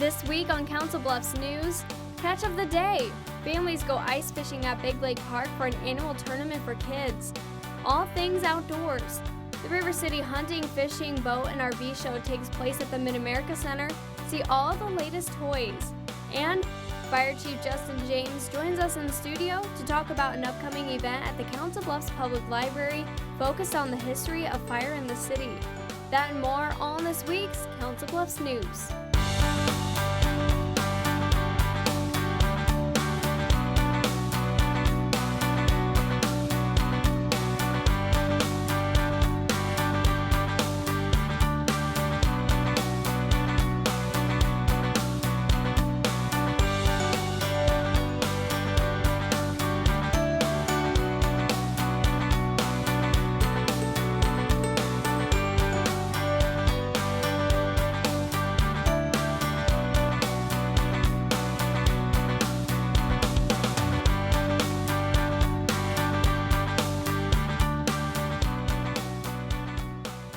This week on Council Bluffs News, catch of the day. Families go ice fishing at Big Lake Park for an annual tournament for kids. All things outdoors. The River City Hunting, Fishing, Boat, and RV show takes place at the Mid-America Center. See all the latest toys. And Fire Chief Justin James joins us in the studio to talk about an upcoming event at the Council Bluffs Public Library focused on the history of fire in the city. That and more all in this week's Council Bluffs News.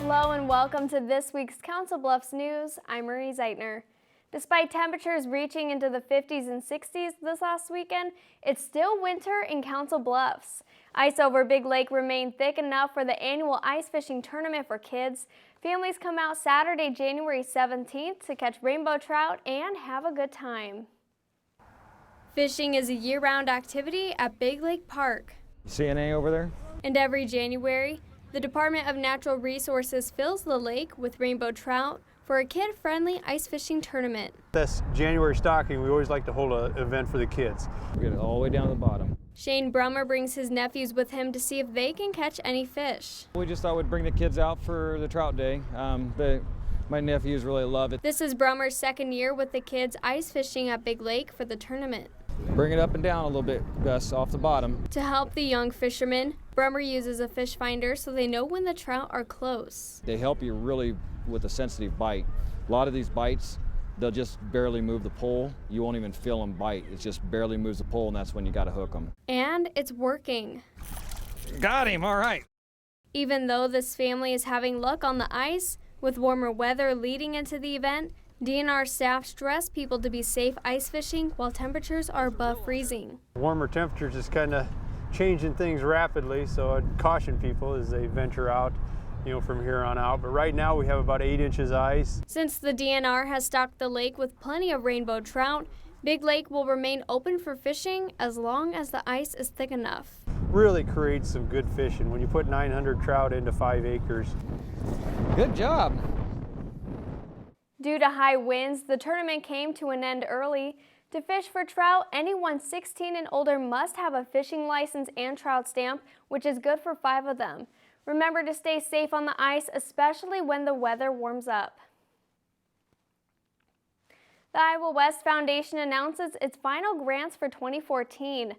Hello and welcome to this week's Council Bluffs News. I'm Marie Zeitner. Despite temperatures reaching into the 50s and 60s this last weekend, it's still winter in Council Bluffs. Ice over Big Lake remained thick enough for the annual ice fishing tournament for kids. Families come out Saturday, January 17th to catch rainbow trout and have a good time. Fishing is a year-round activity at Big Lake Park. CNA over there? And every January, the Department of Natural Resources fills the lake with rainbow trout for a kid-friendly ice fishing tournament. This January stocking, we always like to hold an event for the kids. We get it all the way down to the bottom. Shane Brummer brings his nephews with him to see if they can catch any fish. We just thought we'd bring the kids out for the trout day. My nephews really love it. This is Brummer's second year with the kids ice fishing at Big Lake for the tournament. Bring it up and down a little bit, Gus, off the bottom. To help the young fishermen, Brummer uses a fish finder so they know when the trout are close. They help you really with a sensitive bite. A lot of these bites, they'll just barely move the pole. You won't even feel them bite. It just barely moves the pole, and that's when you got to hook them. And it's working. Got him, all right. Even though this family is having luck on the ice, with warmer weather leading into the event, DNR staff stress people to be safe ice fishing while temperatures are above freezing. Warmer temperatures is kind of changing things rapidly, so I'd caution people as they venture out, from here on out. But right now we have about 8 inches ice. Since the DNR has stocked the lake with plenty of rainbow trout, Big Lake will remain open for fishing as long as the ice is thick enough. Really creates some good fishing when you put 900 trout into 5 acres. Good job. Due to high winds, the tournament came to an end early. To fish for trout, anyone 16 and older must have a fishing license and trout stamp, which is good for 5 of them. Remember to stay safe on the ice, especially when the weather warms up. The Iowa West Foundation announces its final grants for 2014.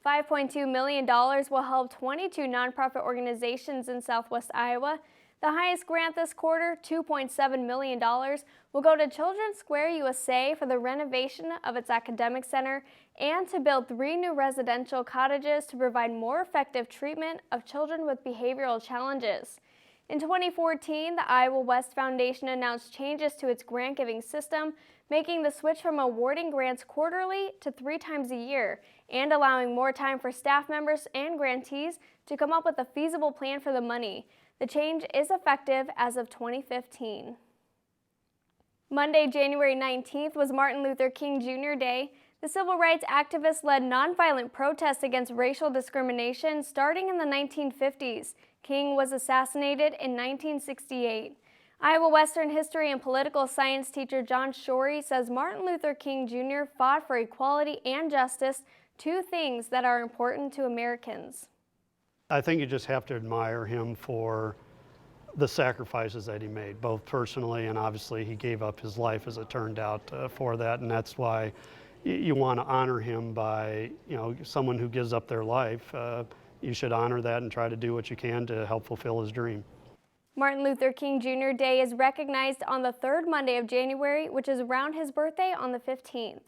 $5.2 million will help 22 nonprofit organizations in Southwest Iowa. The highest grant this quarter, $2.7 million, will go to Children's Square USA for the renovation of its academic center and to build 3 new residential cottages to provide more effective treatment of children with behavioral challenges. In 2014, the Iowa West Foundation announced changes to its grant-giving system, making the switch from awarding grants quarterly to 3 times a year and allowing more time for staff members and grantees to come up with a feasible plan for the money. The change is effective as of 2015. Monday, January 19th was Martin Luther King Jr. Day. The civil rights activist led nonviolent protests against racial discrimination starting in the 1950s. King was assassinated in 1968. Iowa Western history and political science teacher John Shorey says Martin Luther King Jr. fought for equality and justice, 2 things that are important to Americans. I think you just have to admire him for the sacrifices that he made, both personally and obviously he gave up his life as it turned out for that, and that's why you want to honor him by, someone who gives up their life. You should honor that and try to do what you can to help fulfill his dream. Martin Luther King Jr. Day is recognized on the 3rd Monday of January, which is around his birthday on the 15th.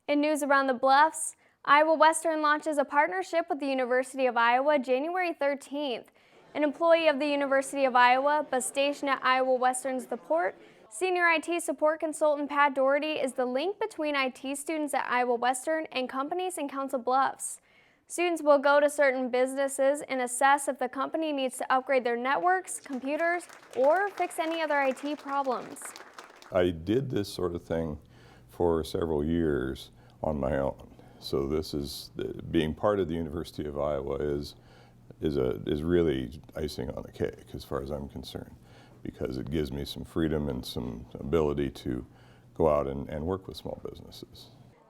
In news around the Bluffs, Iowa Western launches a partnership with the University of Iowa January 13th. An employee of the University of Iowa, but stationed at Iowa Western's The Port, Senior IT support consultant Pat Doherty is the link between IT students at Iowa Western and companies in Council Bluffs. Students will go to certain businesses and assess if the company needs to upgrade their networks, computers, or fix any other IT problems. I did this sort of thing for several years on my own. So this is, being part of the University of Iowa is really icing on the cake as far as I'm concerned, because it gives me some freedom and some ability to go out and work with small businesses.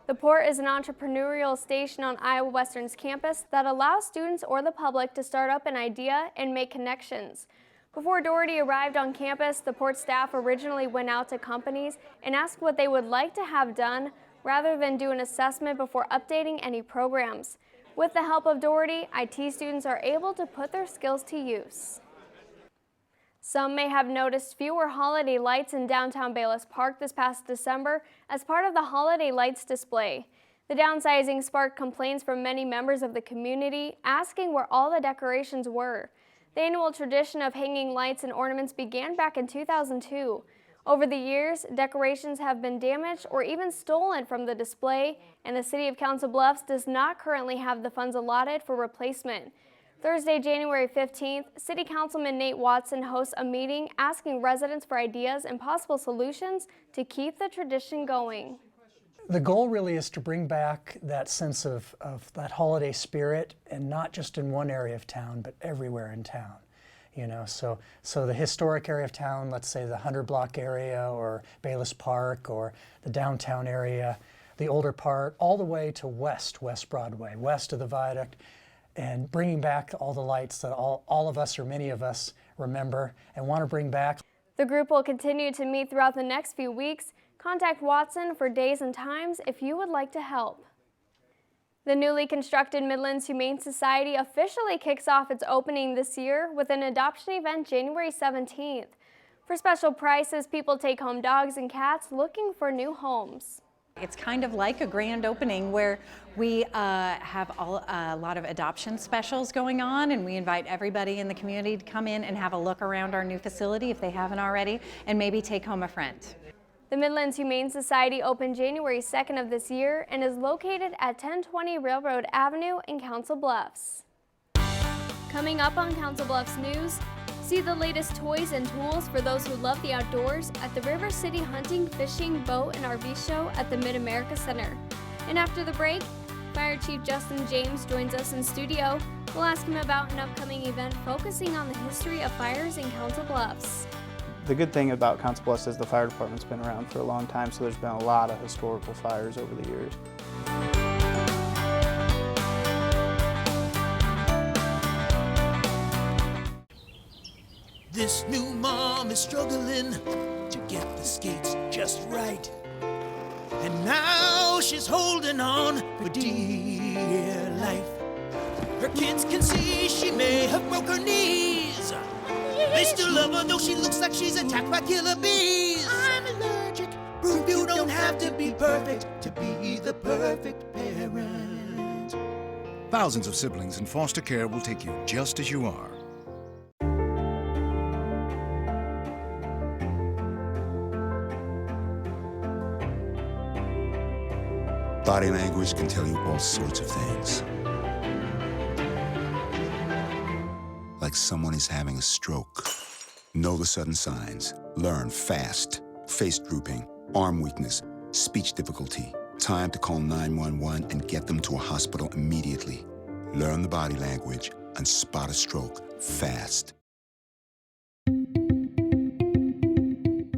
The Port is an entrepreneurial station on Iowa Western's campus that allows students or the public to start up an idea and make connections. Before Doherty arrived on campus, the Port staff originally went out to companies and asked what they would like to have done rather than do an assessment before updating any programs. With the help of Doherty, IT students are able to put their skills to use. Some may have noticed fewer holiday lights in downtown Bayless Park this past December as part of the holiday lights display. The downsizing sparked complaints from many members of the community asking where all the decorations were. The annual tradition of hanging lights and ornaments began back in 2002. Over the years, decorations have been damaged or even stolen from the display, and the City of Council Bluffs does not currently have the funds allotted for replacement. Thursday, January 15th, City Councilman Nate Watson hosts a meeting asking residents for ideas and possible solutions to keep the tradition going. The goal really is to bring back that sense of that holiday spirit, and not just in one area of town, but everywhere in town. You know, so the historic area of town, let's say the 100 block area or Bayless Park or the downtown area, the older part, all the way to West Broadway, west of the viaduct, and bringing back all the lights that all of us or many of us remember and want to bring back. The group will continue to meet throughout the next few weeks. Contact Watson for days and times if you would like to help. The newly constructed Midlands Humane Society officially kicks off its opening this year with an adoption event January 17th. For special prices, people take home dogs and cats looking for new homes. It's kind of like a grand opening where we have a lot of adoption specials going on, and we invite everybody in the community to come in and have a look around our new facility if they haven't already, and maybe take home a friend. The Midlands Humane Society opened January 2nd of this year and is located at 1020 Railroad Avenue in Council Bluffs. Coming up on Council Bluffs News, see the latest toys and tools for those who love the outdoors at the River City Hunting, Fishing, Boat, and RV Show at the Mid-America Center. And after the break, Fire Chief Justin James joins us in studio. We'll ask him about an upcoming event focusing on the history of fires in Council Bluffs. The good thing about Council Bluffs is the fire department's been around for a long time, so there's been a lot of historical fires over the years. This new mom is struggling to get the skates just right. And now she's holding on for dear life. Her kids can see she may have broke her knees. They still love her though she looks like she's attacked by killer bees. I'm allergic. Proof you don't have to be perfect to be the perfect parent. Thousands of siblings in foster care will take you just as you are. Body language can tell you all sorts of things. Like someone is having a stroke. Know the sudden signs. Learn fast. Face drooping, arm weakness, speech difficulty. Time to call 911 and get them to a hospital immediately. Learn the body language and spot a stroke fast.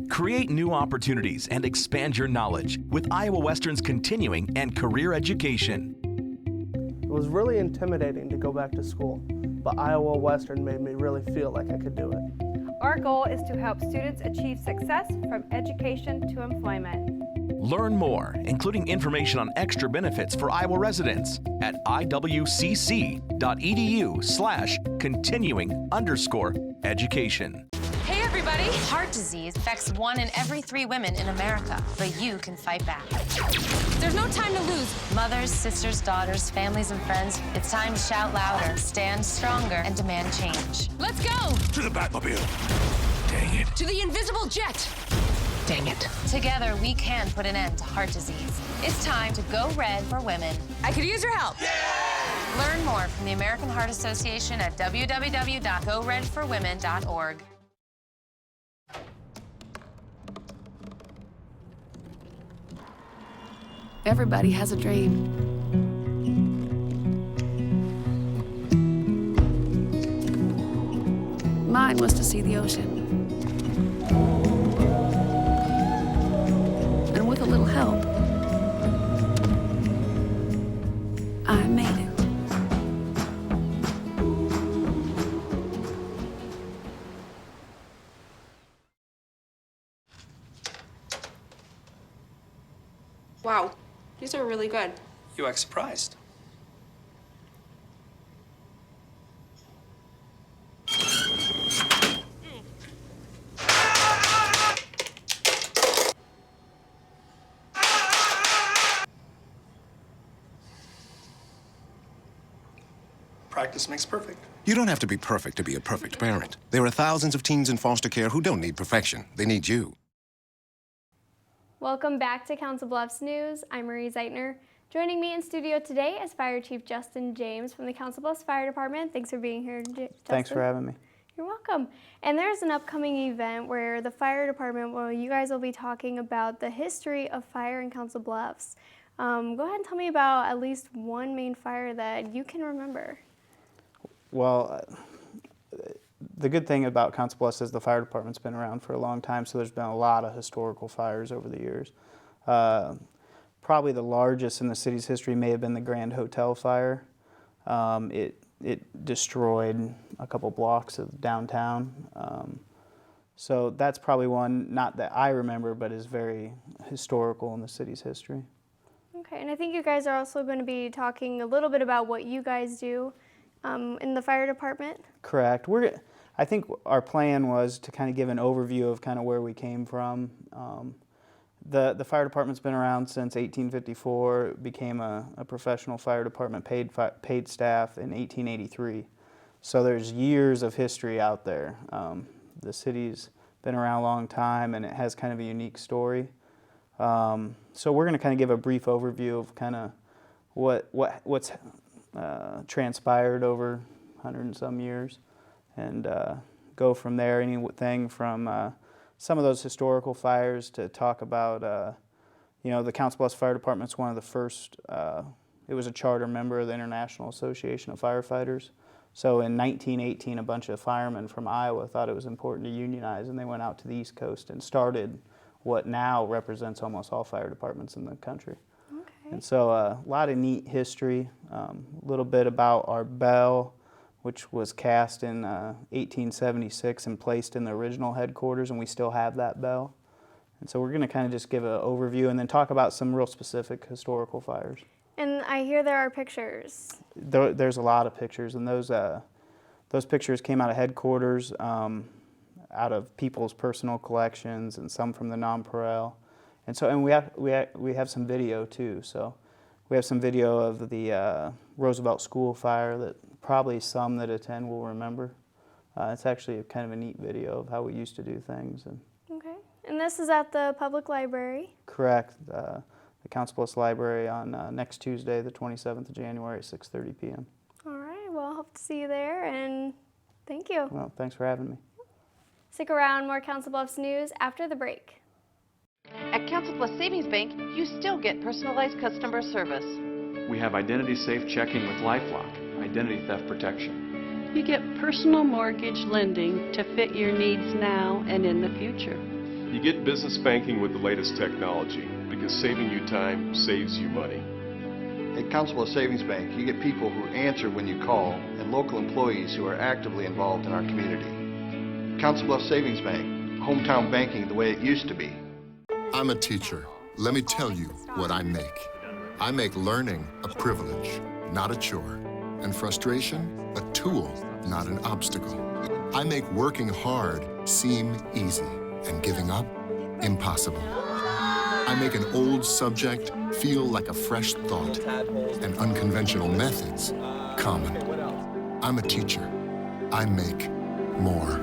Create new opportunities and expand your knowledge with Iowa Western's continuing and career education. It was really intimidating to go back to school, but Iowa Western made me really feel like I could do it. Our goal is to help students achieve success from education to employment. Learn more, including information on extra benefits for Iowa residents at iwcc.edu/continuing_education. Hey everybody! Heart disease affects 1 in every 3 women in America, but you can fight back. There's no time to lose. Mothers, sisters, daughters, families, and friends, it's time to shout louder, stand stronger, and demand change. Let's go! To the Batmobile! Dang it. To the invisible jet! Dang it. Together, we can put an end to heart disease. It's time to go red for women. I could use your help. Learn more from the American Heart Association at www.goredforwomen.org. Everybody has a dream. Mine was to see the ocean. And with a little help, I made it. Wow, these are really good. You act surprised. Practice makes perfect. You don't have to be perfect to be a perfect parent. There are thousands of teens in foster care who don't need perfection. They need you. Welcome back to Council Bluffs News. I'm Marie Zeitner. Joining me in studio today is Fire Chief Justin James from the Council Bluffs Fire Department. Thanks for being here, Justin. Thanks for having me. You're welcome. And there's an upcoming event where the fire department, you guys will be talking about the history of fire in Council Bluffs. Go ahead and tell me about at least one main fire that you can remember. Well, the good thing about Council Bluffs is the fire department's been around for a long time, so there's been a lot of historical fires over the years. Probably the largest in the city's history may have been the Grand Hotel fire. It destroyed a couple blocks of downtown. So that's probably one, not that I remember, but is very historical in the city's history. Okay, and I think you guys are also going to be talking a little bit about what you guys do in the fire department. Correct. I think our plan was to kind of give an overview of kind of where we came from. The fire department's been around since 1854. It became a professional fire department, paid staff in 1883. So there's years of history out there. The city's been around a long time, and it has kind of a unique story. So we're going to kind of give a brief overview of kind of what's transpired over 100 and some years, and go from there. Anything from some of those historical fires to talk about, the Council Bluffs Fire Department's one of the first, it was a charter member of the International Association of Firefighters. So in 1918, a bunch of firemen from Iowa thought it was important to unionize, and they went out to the East Coast and started what now represents almost all fire departments in the country. Okay. And so a lot of neat history, a little bit about our bell, which was cast in 1876 and placed in the original headquarters, and we still have that bell. And so we're going to kind of just give an overview and then talk about some real specific historical fires. And I hear there are pictures. There's a lot of pictures, and those pictures came out of headquarters, out of people's personal collections, and some from the nonpareil. And we have some video too. So we have some video of the Roosevelt School fire that probably some that attend will remember. It's actually kind of a neat video of how we used to do things. Okay. And this is at the public library? Correct. The Council Bluffs Library on next Tuesday, the 27th of January at 6:30 p.m. All right. Well, I hope to see you there, and thank you. Well, thanks for having me. Stick around, more Council Bluffs news after the break. At Council Bluffs Savings Bank, you still get personalized customer service. We have identity-safe checking with LifeLock, identity theft protection. You get personal mortgage lending to fit your needs now and in the future. You get business banking with the latest technology, because saving you time saves you money. At Council Bluffs Savings Bank, you get people who answer when you call and local employees who are actively involved in our community. Council Bluffs Savings Bank, hometown banking the way it used to be. I'm a teacher. Let me tell you what I make. I make learning a privilege, not a chore, and frustration a tool, not an obstacle. I make working hard seem easy and giving up impossible. I make an old subject feel like a fresh thought and unconventional methods common. I'm a teacher. I make more.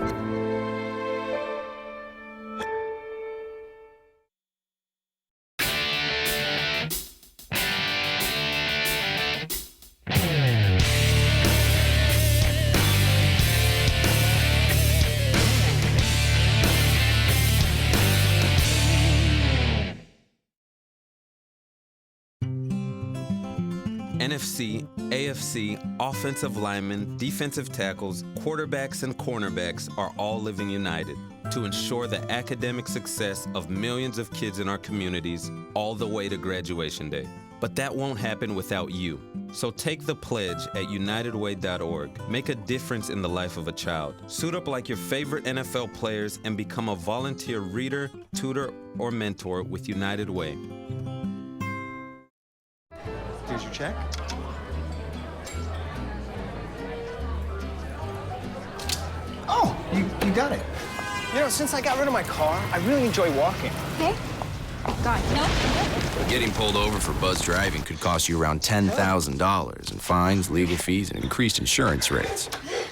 NFC, AFC, offensive linemen, defensive tackles, quarterbacks, and cornerbacks are all living united to ensure the academic success of millions of kids in our communities all the way to graduation day. But that won't happen without you. So take the pledge at unitedway.org. Make a difference in the life of a child. Suit up like your favorite NFL players and become a volunteer reader, tutor, or mentor with United Way. Here's your check. Oh, you got it. You know, since I got rid of my car, I really enjoy walking. Okay. God, no. Getting pulled over for buzz driving could cost you around $10,000 in fines, legal fees, and increased insurance rates.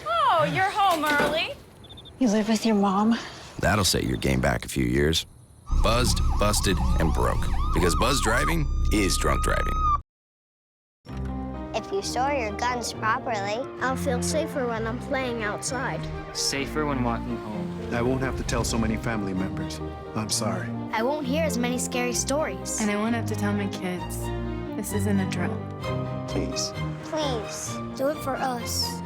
Oh, you're home early. You live with your mom? That'll set your game back a few years. Buzzed, busted, and broke. Because buzz driving is drunk driving. If you store your guns properly, I'll feel safer when I'm playing outside. Safer when walking home. I won't have to tell so many family members. I'm sorry. I won't hear as many scary stories. And I won't have to tell my kids. This isn't a drill. Please. Please, do it for us.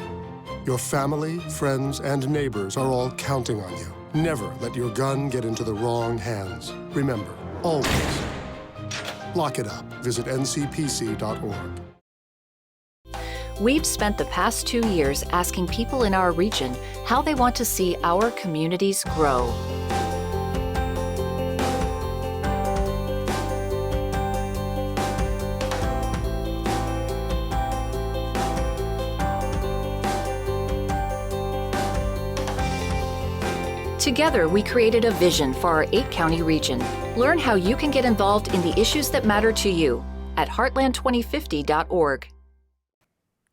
Your family, friends, and neighbors are all counting on you. Never let your gun get into the wrong hands. Remember, always, lock it up. Visit ncpc.org. We've spent the past 2 years asking people in our region how they want to see our communities grow. Together, we created a vision for our 8-county region. Learn how you can get involved in the issues that matter to you at heartland2050.org.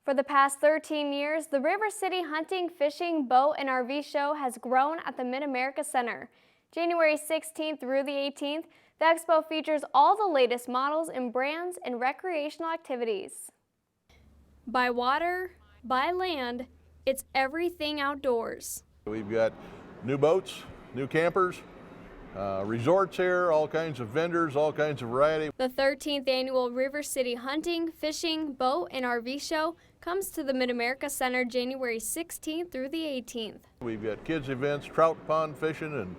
For the past 13 years, the River City Hunting, Fishing, Boat, and RV Show has grown at the Mid-America Center. January 16th through the 18th, the expo features all the latest models and brands and recreational activities. By water, by land, it's everything outdoors. We've got new boats, new campers, resorts here, all kinds of vendors, all kinds of variety. The 13th annual River City Hunting, Fishing, Boat, and RV Show comes to the Mid-America Center January 16th through the 18th. We've got kids events, trout pond fishing, and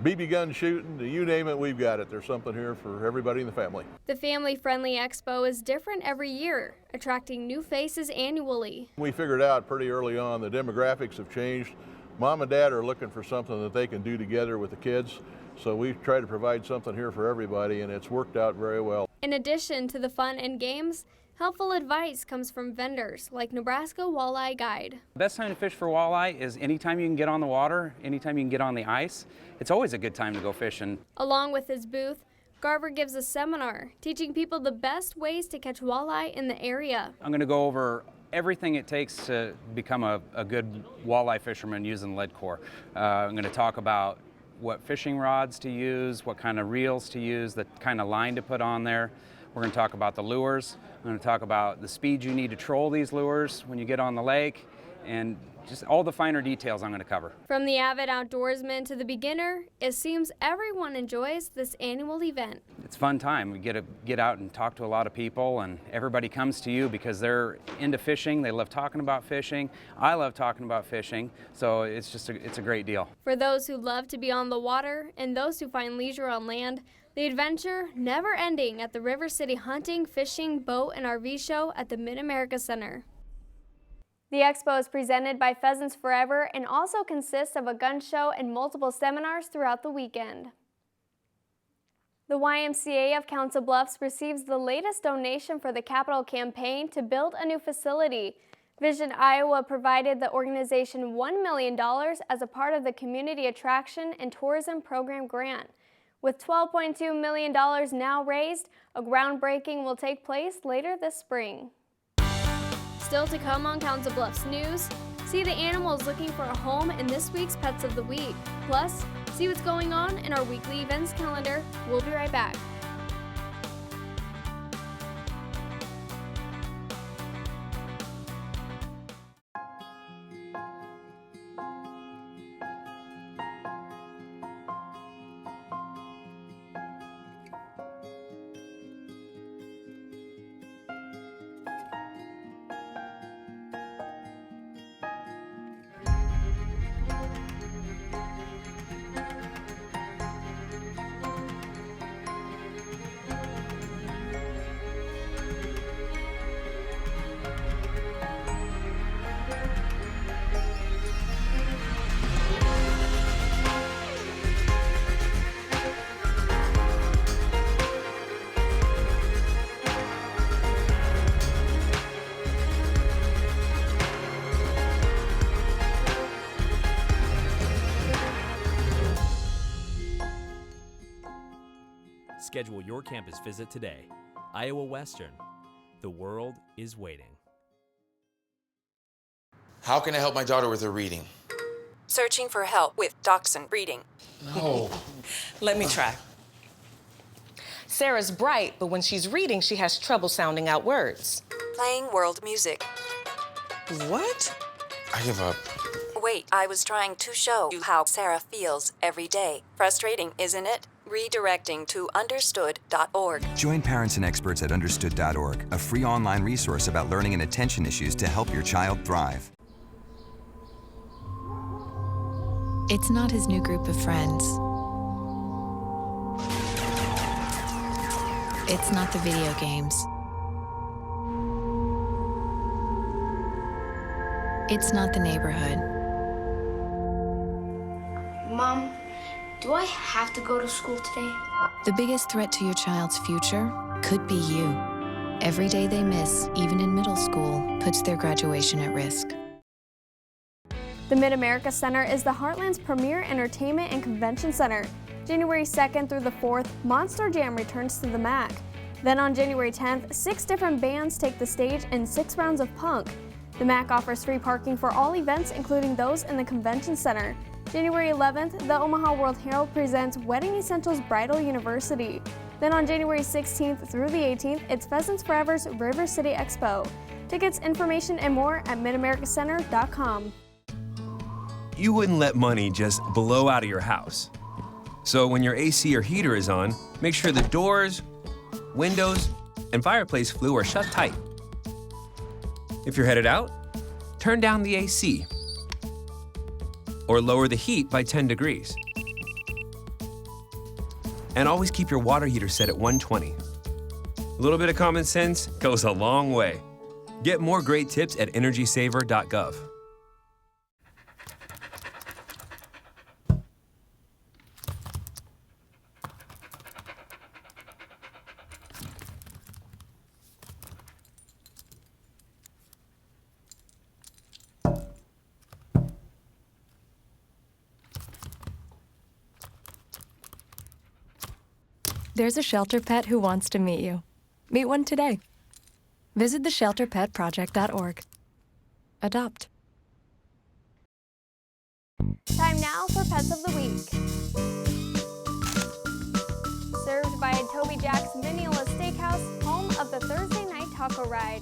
BB gun shooting, you name it, we've got it. There's something here for everybody in the family. The family-friendly expo is different every year, attracting new faces annually. We figured out pretty early on the demographics have changed. Mom and Dad are looking for something that they can do together with the kids. So we try to provide something here for everybody, and it's worked out very well. In addition to the fun and games, helpful advice comes from vendors like Nebraska Walleye Guide. The best time to fish for walleye is anytime you can get on the water, anytime you can get on the ice. It's always a good time to go fishing. Along with his booth, Garver gives a seminar teaching people the best ways to catch walleye in the area. I'm going to go over everything it takes to become a good walleye fisherman using lead core. I'm going to talk about what fishing rods to use, what kind of reels to use, the kind of line to put on there. We're going to talk about the lures. I'm going to talk about the speed you need to troll these lures when you get on the lake, and just all the finer details I'm going to cover. From the avid outdoorsman to the beginner, it seems everyone enjoys this annual event. It's a fun time. We get to get out and talk to a lot of people, and everybody comes to you because they're into fishing. They love talking about fishing. I love talking about fishing, so it's a great deal. For those who love to be on the water and those who find leisure on land, the adventure never ending at the River City Hunting, Fishing, Boat, and RV Show at the Mid-America Center. The expo is presented by Pheasants Forever and also consists of a gun show and multiple seminars throughout the weekend. The YMCA of Council Bluffs receives the latest donation for the capital campaign to build a new facility. Vision Iowa provided the organization $1 million as a part of the Community Attraction and Tourism Program grant. With $12.2 million now raised, a groundbreaking will take place later this spring. Still to come on Council Bluffs News, see the animals looking for a home in this week's Pets of the Week. Plus, see what's going on in our weekly events calendar. We'll be right back. Schedule your campus visit today. Iowa Western. The world is waiting. How can I help my daughter with her reading? Searching for help with Dachshund Reading. No. Let me try. Sarah's bright, but when she's reading, she has trouble sounding out words. Playing world music. What? I give up. Wait, I was trying to show you how Sarah feels every day. Frustrating, isn't it? Redirecting to understood.org. Join parents and experts at understood.org, a free online resource about learning and attention issues to help your child thrive. It's not his new group of friends. It's not the video games. It's not the neighborhood. Mom, do I have to go to school today? The biggest threat to your child's future could be you. Every day they miss, even in middle school, puts their graduation at risk. The Mid-America Center is the Heartland's premier entertainment and convention center. January 2nd through the 4th, Monster Jam returns to the MAC. Then on January 10th, 6 different bands take the stage in 6 rounds of punk. The MAC offers free parking for all events, including those in the convention center. January 11th, the Omaha World Herald presents Wedding Essentials Bridal University. Then on January 16th through the 18th, it's Pheasants Forever's River City Expo. Tickets, information, and more at midamericacenter.com. You wouldn't let money just blow out of your house. So when your AC or heater is on, make sure the doors, windows, and fireplace flue are shut tight. If you're headed out, turn down the AC or lower the heat by 10 degrees. And always keep your water heater set at 120. A little bit of common sense goes a long way. Get more great tips at energysaver.gov. There's a shelter pet who wants to meet you. Meet one today. Visit theshelterpetproject.org. Adopt. Time now for Pets of the Week. Served by Toby Jack's Viniola Steakhouse, home of the Thursday Night Taco Ride.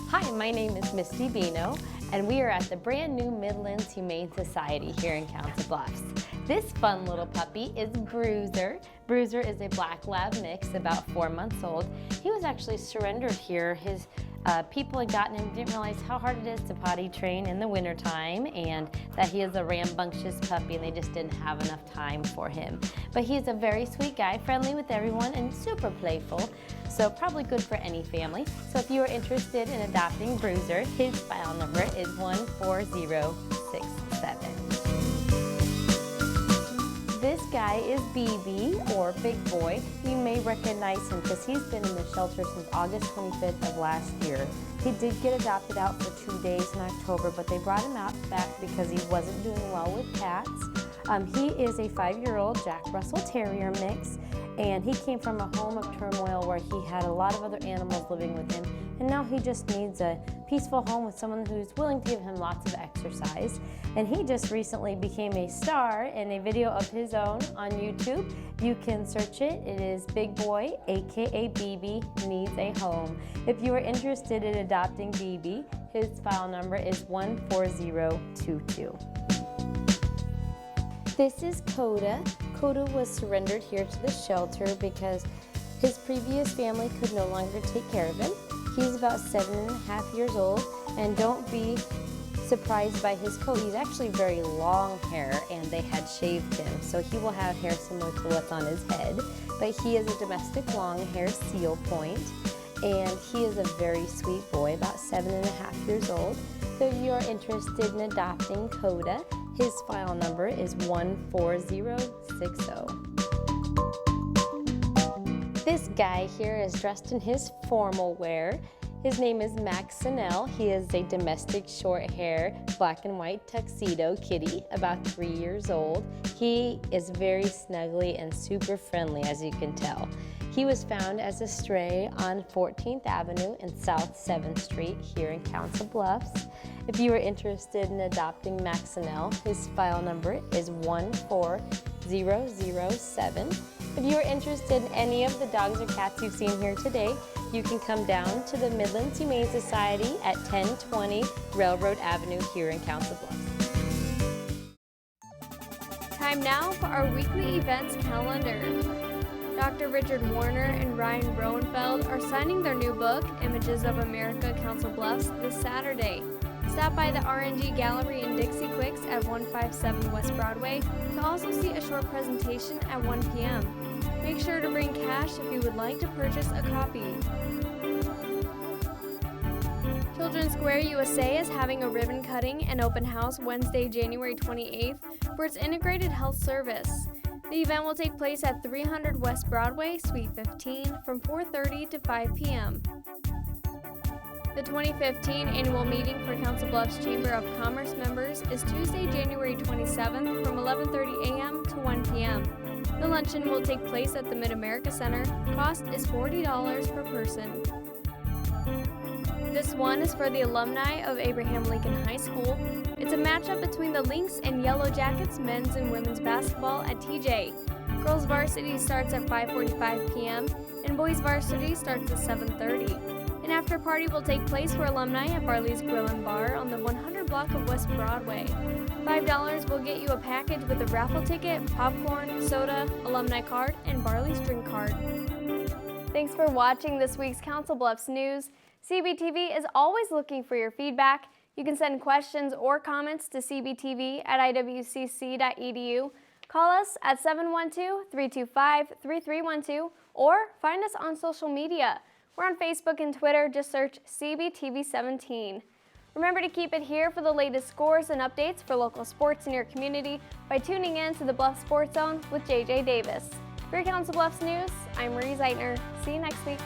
Hi, my name is Misty Bino, and we are at the brand new Midlands Humane Society here in Council Bluffs. This fun little puppy is Bruiser. Bruiser is a black lab mix, about 4 months old. He was actually surrendered here. His people had gotten him, didn't realize how hard it is to potty train in the wintertime, and that he is a rambunctious puppy and they just didn't have enough time for him. But he is a very sweet guy, friendly with everyone and super playful, so probably good for any family. So if you are interested in adopting Bruiser, his file number is 14067. This guy is BB, or Big Boy. You may recognize him because he's been in the shelter since August 25th of last year. He did get adopted out for 2 days in October, but they brought him out back because he wasn't doing well with cats. He is a 5-year-old Jack Russell Terrier mix, and he came from a home of turmoil where he had a lot of other animals living with him, and now he just needs a peaceful home with someone who's willing to give him lots of exercise. And he just recently became a star in a video of his own on YouTube. You can search it. It is Big Boy, aka BB, Needs a Home. If you are interested in adopting BB, his file number is 14022. This is Coda. Coda was surrendered here to the shelter because his previous family could no longer take care of him. He's about 7.5 years old, and don't be surprised by his coat. He's actually very long hair, and they had shaved him, so he will have hair similar to what's on his head. But he is a domestic long hair seal point, and he is a very sweet boy, about 7.5 years old. So if you're interested in adopting Coda, his file number is 14060. This guy here is dressed in his formal wear. His name is Max Sinnell. He is a domestic short hair, black and white tuxedo kitty, about 3 years old. He is very snuggly and super friendly, as you can tell. He was found as a stray on 14th Avenue and South 7th Street here in Council Bluffs. If you are interested in adopting Maxinell, his file number is 14007. If you are interested in any of the dogs or cats you've seen here today, you can come down to the Midlands Humane Society at 1020 Railroad Avenue here in Council Bluffs. Time now for our weekly events calendar. Dr. Richard Warner and Ryan Roenfeld are signing their new book, Images of America, Council Bluffs, this Saturday. Stop by the RNG Gallery in Dixie Quicks at 157 West Broadway to also see a short presentation at 1 p.m. Make sure to bring cash if you would like to purchase a copy. Children's Square USA is having a ribbon cutting and open house Wednesday, January 28th for its integrated health service. The event will take place at 300 West Broadway, Suite 15 from 4:30 to 5 p.m. The 2015 annual meeting for Council Bluffs Chamber of Commerce members is Tuesday, January 27th from 11:30 a.m. to 1 p.m. The luncheon will take place at the Mid-America Center. Cost is $40 per person. This one is for the alumni of Abraham Lincoln High School. It's a matchup between the Lynx and Yellow Jackets men's and women's basketball at TJ. Girls varsity starts at 5:45 p.m. and boys varsity starts at 7:30. An after party will take place for alumni at Barley's Grill and Bar on the 100 block of West Broadway. $5 will get you a package with a raffle ticket, popcorn, soda, alumni card, and Barley's drink card. Thanks for watching this week's Council Bluffs News. CBTV is always looking for your feedback. You can send questions or comments to cbtv@iwcc.edu. Call us at 712-325-3312 or find us on social media. We're on Facebook and Twitter. Just search CBTV17. Remember to keep it here for the latest scores and updates for local sports in your community by tuning in to the Bluff Sports Zone with JJ Davis. For your Council Bluffs News, I'm Marie Zeitner. See you next week.